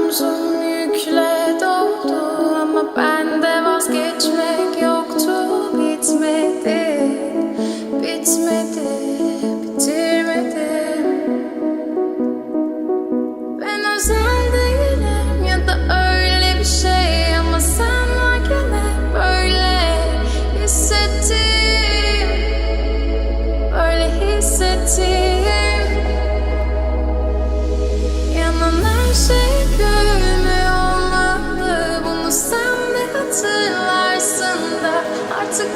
Omzum yükle doldu ama bende vazgeçmek yoktu. Bitmedi, bitmedi, bitirmedim. Ben özel değilim ya da öyle bir şey, ama sen varken hep böyle hissettim, böyle hissettim. Yanan her şey gülmüyor olmalı, bunu sen de hatırlarsın da artık